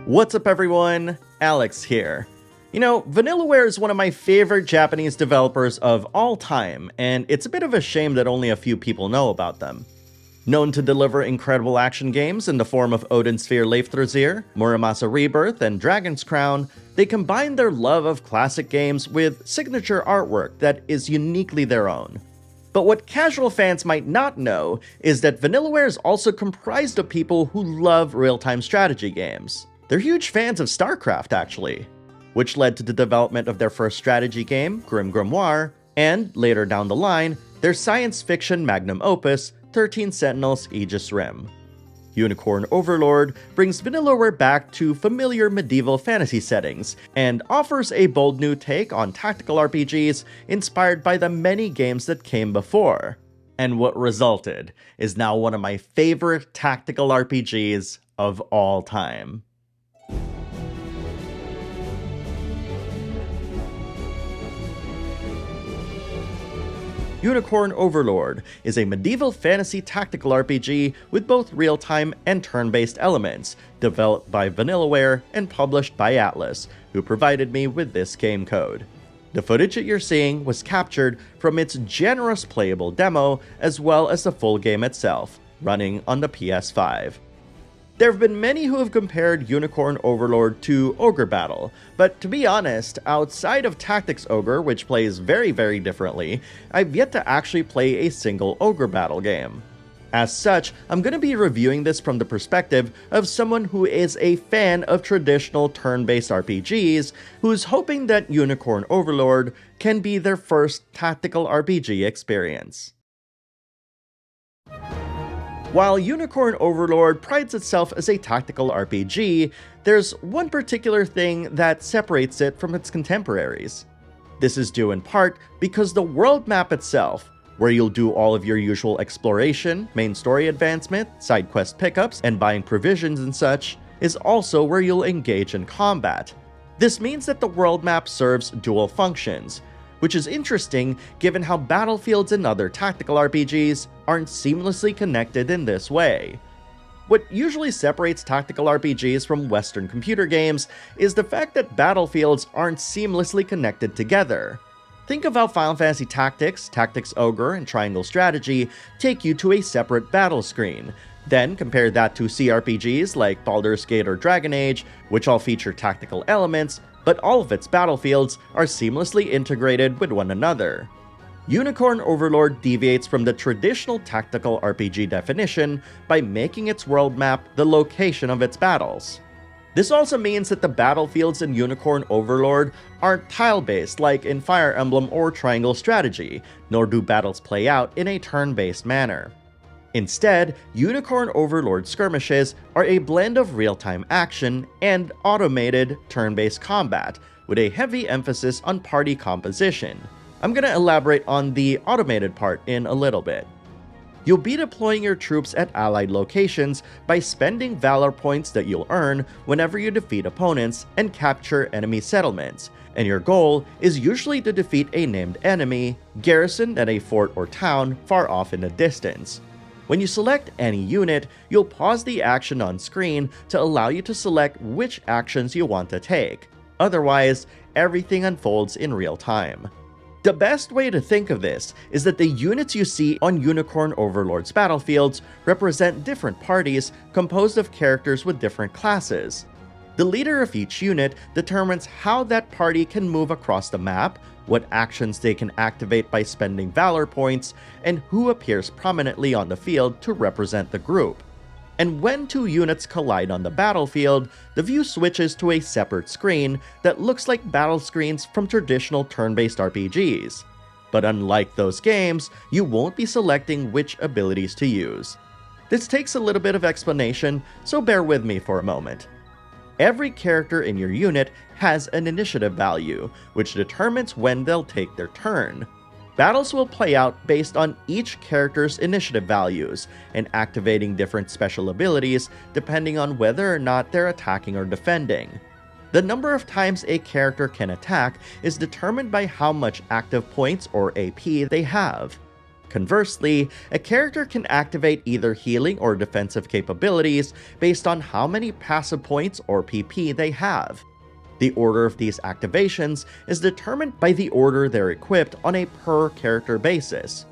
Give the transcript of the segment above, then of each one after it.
What's up everyone, Alex here. Vanillaware is one of my favorite Japanese developers of all time, and it's a bit of a shame that only a few people know about them. Known to deliver incredible action games in the form of Odin Sphere Leifthrazir, Muramasa Rebirth, and Dragon's Crown, they combine their love of classic games with signature artwork that is uniquely their own. But what casual fans might not know is that Vanillaware is also comprised of people who love real-time strategy games. They're huge fans of StarCraft, actually, which led to the development of their first strategy game, Grim Grimoire, and, later down the line, their science fiction magnum opus, 13 Sentinels Aegis Rim. Unicorn Overlord brings Vanillaware back to familiar medieval fantasy settings, and offers a bold new take on tactical RPGs inspired by the many games that came before. And what resulted is now one of my favorite tactical RPGs of all time. Unicorn Overlord is a medieval fantasy tactical RPG with both real-time and turn-based elements, developed by Vanillaware and published by Atlus, who provided me with this game code. The footage that you're seeing was captured from its generous playable demo, as well as the full game itself, running on the PS5. There have been many who have compared Unicorn Overlord to Ogre Battle, but to be honest, outside of Tactics Ogre, which plays very differently, I've yet to actually play a single Ogre Battle game. As such, I'm going to be reviewing this from the perspective of someone who is a fan of traditional turn-based RPGs, who's hoping that Unicorn Overlord can be their first tactical RPG experience. While Unicorn Overlord prides itself as a tactical RPG, there's one particular thing that separates it from its contemporaries. This is due in part because the world map itself, where you'll do all of your usual exploration, main story advancement, side quest pickups, and buying provisions and such, is also where you'll engage in combat. This means that the world map serves dual functions, which is interesting given how battlefields and other tactical RPGs aren't seamlessly connected in this way. What usually separates tactical RPGs from Western computer games is the fact that battlefields aren't seamlessly connected together. Think of how Final Fantasy Tactics, Tactics Ogre, and Triangle Strategy take you to a separate battle screen. Then compare that to CRPGs like Baldur's Gate or Dragon Age, which all feature tactical elements, but all of its battlefields are seamlessly integrated with one another. Unicorn Overlord deviates from the traditional tactical RPG definition by making its world map the location of its battles. This also means that the battlefields in Unicorn Overlord aren't tile-based like in Fire Emblem or Triangle Strategy, nor do battles play out in a turn-based manner. Instead, Unicorn Overlord skirmishes are a blend of real-time action and automated turn-based combat, with a heavy emphasis on party composition. I'm going to elaborate on the automated part in a little bit. You'll be deploying your troops at allied locations by spending valor points that you'll earn whenever you defeat opponents and capture enemy settlements, and your goal is usually to defeat a named enemy garrisoned at a fort or town far off in the distance. When you select any unit, you'll pause the action on screen to allow you to select which actions you want to take. Otherwise, everything unfolds in real time. The best way to think of this is that the units you see on Unicorn Overlord's battlefields represent different parties composed of characters with different classes. The leader of each unit determines how that party can move across the map, what actions they can activate by spending valor points, and who appears prominently on the field to represent the group. And when two units collide on the battlefield, the view switches to a separate screen that looks like battle screens from traditional turn-based RPGs. But unlike those games, you won't be selecting which abilities to use. This takes a little bit of explanation, so bear with me for a moment. Every character in your unit has an initiative value, which determines when they'll take their turn. Battles will play out based on each character's initiative values, and activating different special abilities depending on whether or not they're attacking or defending. The number of times a character can attack is determined by how much active points or AP they have. Conversely, a character can activate either healing or defensive capabilities based on how many passive points or PP they have. The order of these activations is determined by the order they're equipped on a per-character basis.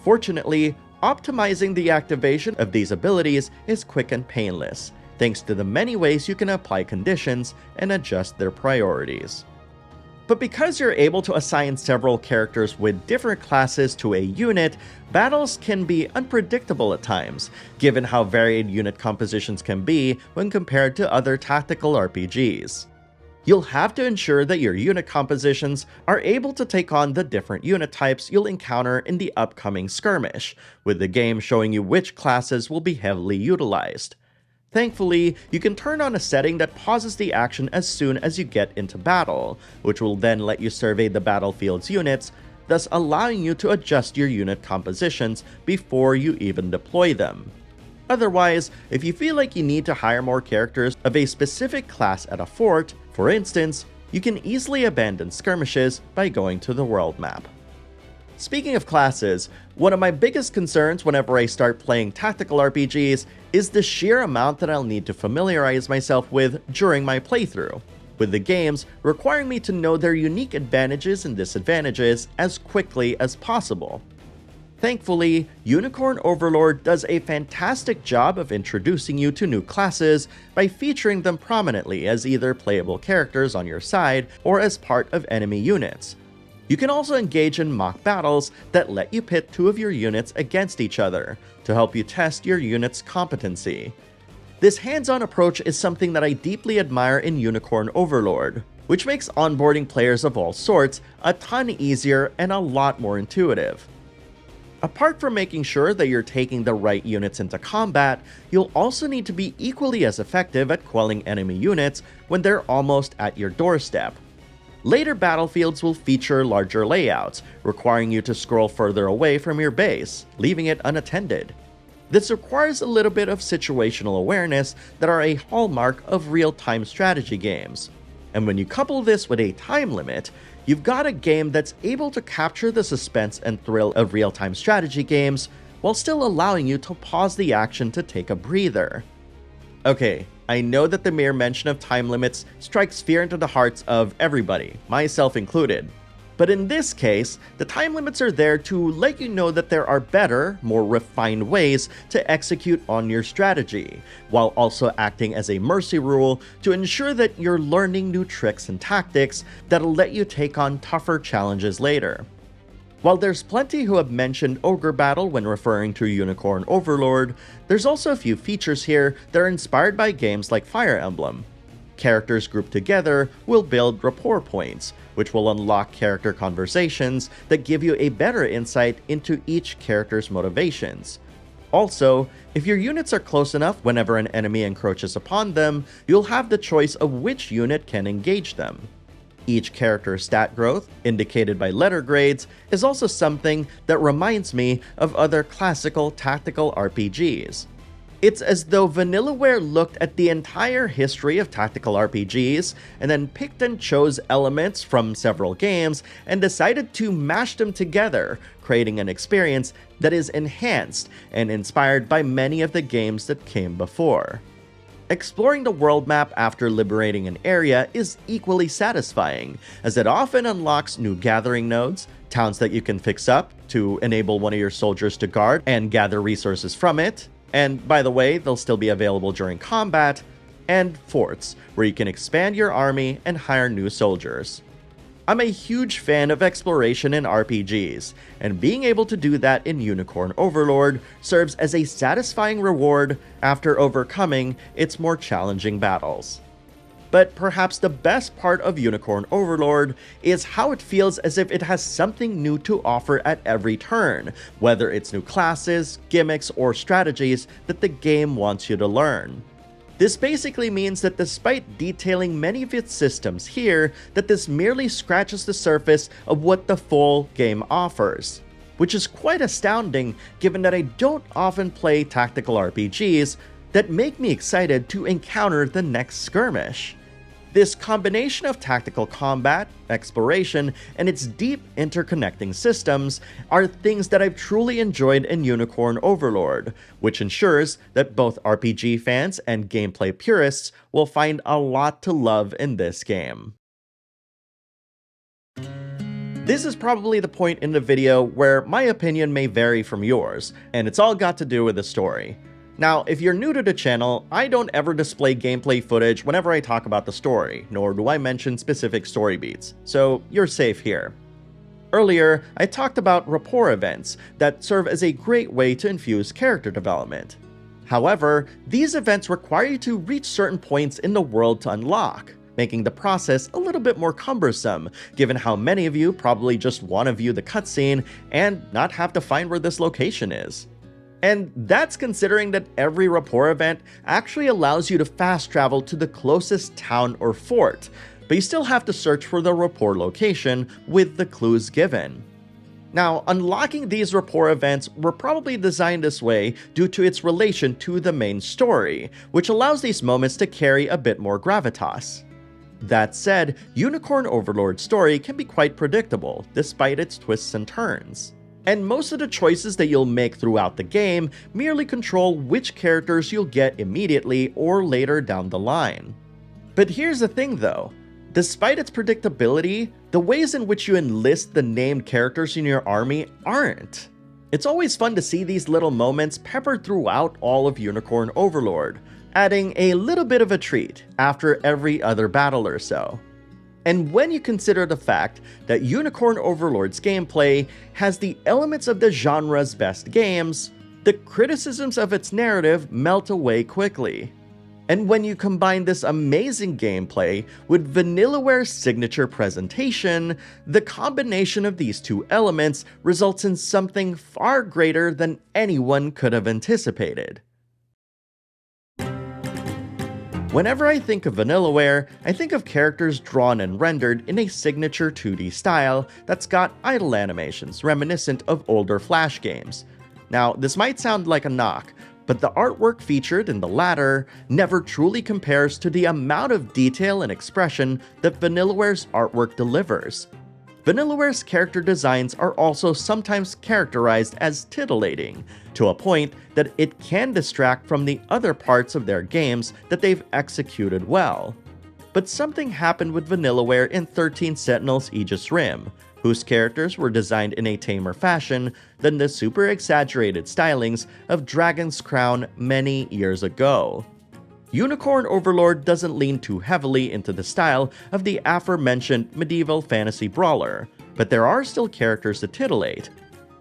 Fortunately, optimizing the activation of these abilities is quick and painless, thanks to the many ways you can apply conditions and adjust their priorities. But because you're able to assign several characters with different classes to a unit, battles can be unpredictable at times, given how varied unit compositions can be when compared to other tactical RPGs. You'll have to ensure that your unit compositions are able to take on the different unit types you'll encounter in the upcoming skirmish, with the game showing you which classes will be heavily utilized. Thankfully, you can turn on a setting that pauses the action as soon as you get into battle, which will then let you survey the battlefield's units, thus allowing you to adjust your unit compositions before you even deploy them. Otherwise, if you feel like you need to hire more characters of a specific class at a fort, for instance, you can easily abandon skirmishes by going to the world map. Speaking of classes, one of my biggest concerns whenever I start playing tactical RPGs is the sheer amount that I'll need to familiarize myself with during my playthrough, with the games requiring me to know their unique advantages and disadvantages as quickly as possible. Thankfully, Unicorn Overlord does a fantastic job of introducing you to new classes by featuring them prominently as either playable characters on your side or as part of enemy units. You can also engage in mock battles that let you pit two of your units against each other to help you test your unit's competency. This hands-on approach is something that I deeply admire in Unicorn Overlord, which makes onboarding players of all sorts a ton easier and a lot more intuitive. Apart from making sure that you're taking the right units into combat, you'll also need to be equally as effective at quelling enemy units when they're almost at your doorstep. Later battlefields will feature larger layouts, requiring you to scroll further away from your base, leaving it unattended. This requires a little bit of situational awareness that are a hallmark of real-time strategy games. And when you couple this with a time limit, you've got a game that's able to capture the suspense and thrill of real-time strategy games while still allowing you to pause the action to take a breather. Okay, I know that the mere mention of time limits strikes fear into the hearts of everybody, myself included. But in this case, the time limits are there to let you know that there are better, more refined ways to execute on your strategy, while also acting as a mercy rule to ensure that you're learning new tricks and tactics that'll let you take on tougher challenges later. While there's plenty who have mentioned Ogre Battle when referring to Unicorn Overlord, there's also a few features here that are inspired by games like Fire Emblem. Characters grouped together will build rapport points, which will unlock character conversations that give you a better insight into each character's motivations. Also, if your units are close enough whenever an enemy encroaches upon them, you'll have the choice of which unit can engage them. Each character's stat growth, indicated by letter grades, is also something that reminds me of other classical tactical RPGs. It's as though Vanillaware looked at the entire history of tactical RPGs and then picked and chose elements from several games and decided to mash them together, creating an experience that is enhanced and inspired by many of the games that came before. Exploring the world map after liberating an area is equally satisfying, as it often unlocks new gathering nodes, towns that you can fix up to enable one of your soldiers to guard and gather resources from it, and by the way, they'll still be available during combat, and forts, where you can expand your army and hire new soldiers. I'm a huge fan of exploration in RPGs, and being able to do that in Unicorn Overlord serves as a satisfying reward after overcoming its more challenging battles. But perhaps the best part of Unicorn Overlord is how it feels as if it has something new to offer at every turn, whether it's new classes, gimmicks, or strategies that the game wants you to learn. This basically means that despite detailing many of its systems here, that this merely scratches the surface of what the full game offers, which is quite astounding given that I don't often play tactical RPGs that make me excited to encounter the next skirmish. This combination of tactical combat, exploration, and its deep interconnecting systems are things that I've truly enjoyed in Unicorn Overlord, which ensures that both RPG fans and gameplay purists will find a lot to love in this game. This is probably the point in the video where my opinion may vary from yours, and it's all got to do with the story. Now, if you're new to the channel, I don't ever display gameplay footage whenever I talk about the story, nor do I mention specific story beats, so you're safe here. Earlier, I talked about rapport events that serve as a great way to infuse character development. However, these events require you to reach certain points in the world to unlock, making the process a little bit more cumbersome, given how many of you probably just want to view the cutscene and not have to find where this location is. And that's considering that every rapport event actually allows you to fast travel to the closest town or fort, but you still have to search for the rapport location with the clues given. Now, unlocking these rapport events were probably designed this way due to its relation to the main story, which allows these moments to carry a bit more gravitas. That said, Unicorn Overlord's story can be quite predictable, despite its twists and turns. And most of the choices that you'll make throughout the game merely control which characters you'll get immediately or later down the line. But here's the thing though, despite its predictability, the ways in which you enlist the named characters in your army aren't. It's always fun to see these little moments peppered throughout all of Unicorn Overlord, adding a little bit of a treat after every other battle or so. And when you consider the fact that Unicorn Overlord's gameplay has the elements of the genre's best games, the criticisms of its narrative melt away quickly. And when you combine this amazing gameplay with Vanillaware's signature presentation, the combination of these two elements results in something far greater than anyone could have anticipated. Whenever I think of Vanillaware, I think of characters drawn and rendered in a signature 2D style that's got idle animations reminiscent of older Flash games. Now, this might sound like a knock, but the artwork featured in the latter never truly compares to the amount of detail and expression that Vanillaware's artwork delivers. Vanillaware's character designs are also sometimes characterized as titillating, to a point that it can distract from the other parts of their games that they've executed well. But something happened with Vanillaware in 13 Sentinels Aegis Rim, whose characters were designed in a tamer fashion than the super exaggerated stylings of Dragon's Crown many years ago. Unicorn Overlord doesn't lean too heavily into the style of the aforementioned medieval fantasy brawler, but there are still characters that titillate.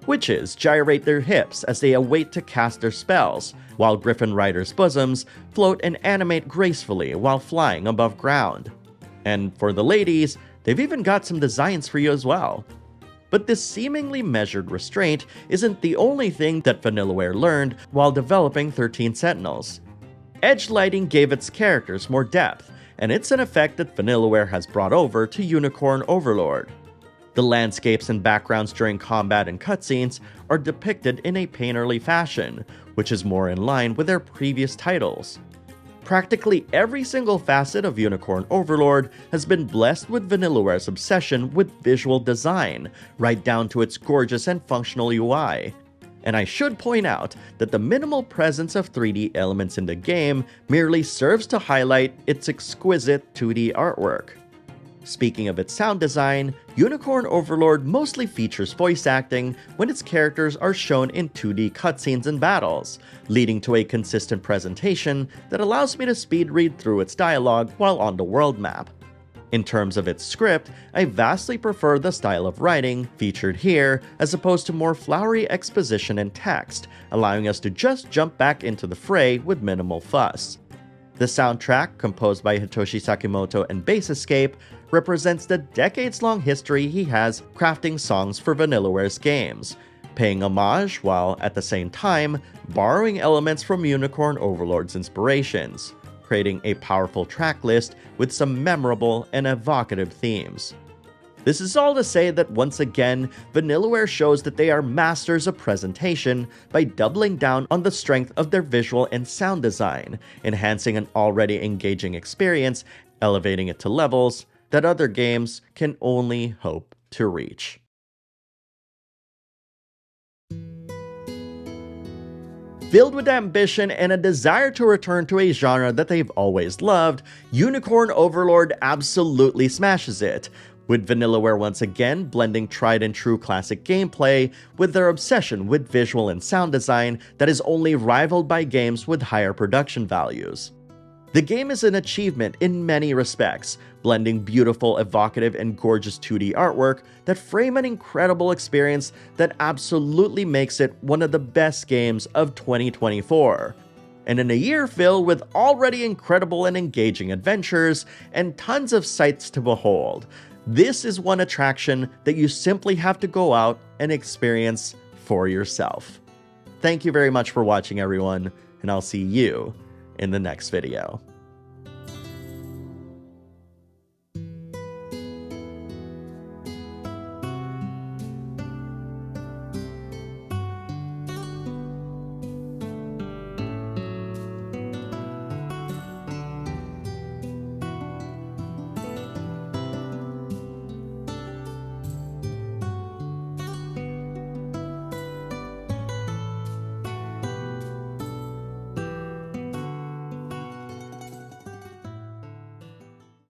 Witches gyrate their hips as they await to cast their spells, while Griffin Riders' bosoms float and animate gracefully while flying above ground. And for the ladies, they've even got some designs for you as well. But this seemingly measured restraint isn't the only thing that Vanillaware learned while developing 13 Sentinels. Edge lighting gave its characters more depth, and it's an effect that Vanillaware has brought over to Unicorn Overlord. The landscapes and backgrounds during combat and cutscenes are depicted in a painterly fashion, which is more in line with their previous titles. Practically every single facet of Unicorn Overlord has been blessed with Vanillaware's obsession with visual design, right down to its gorgeous and functional UI. And I should point out that the minimal presence of 3D elements in the game merely serves to highlight its exquisite 2D artwork. Speaking of its sound design, Unicorn Overlord mostly features voice acting when its characters are shown in 2D cutscenes and battles, leading to a consistent presentation that allows me to speed read through its dialogue while on the world map. In terms of its script, I vastly prefer the style of writing featured here as opposed to more flowery exposition and text, allowing us to just jump back into the fray with minimal fuss. The soundtrack, composed by Hitoshi Sakimoto and Bass Escape, represents the decades-long history he has crafting songs for Vanillaware's games, paying homage while, at the same time, borrowing elements from Unicorn Overlord's inspirations, creating a powerful track list with some memorable and evocative themes. This is all to say that once again, Vanillaware shows that they are masters of presentation by doubling down on the strength of their visual and sound design, enhancing an already engaging experience, elevating it to levels that other games can only hope to reach. Filled with ambition and a desire to return to a genre that they've always loved, Unicorn Overlord absolutely smashes it, with Vanillaware once again blending tried and true classic gameplay with their obsession with visual and sound design that is only rivaled by games with higher production values. The game is an achievement in many respects, blending beautiful, evocative, and gorgeous 2D artwork that frame an incredible experience that absolutely makes it one of the best games of 2024. And in a year filled with already incredible and engaging adventures and tons of sights to behold, this is one attraction that you simply have to go out and experience for yourself. Thank you very much for watching, everyone, and I'll see you in the next video.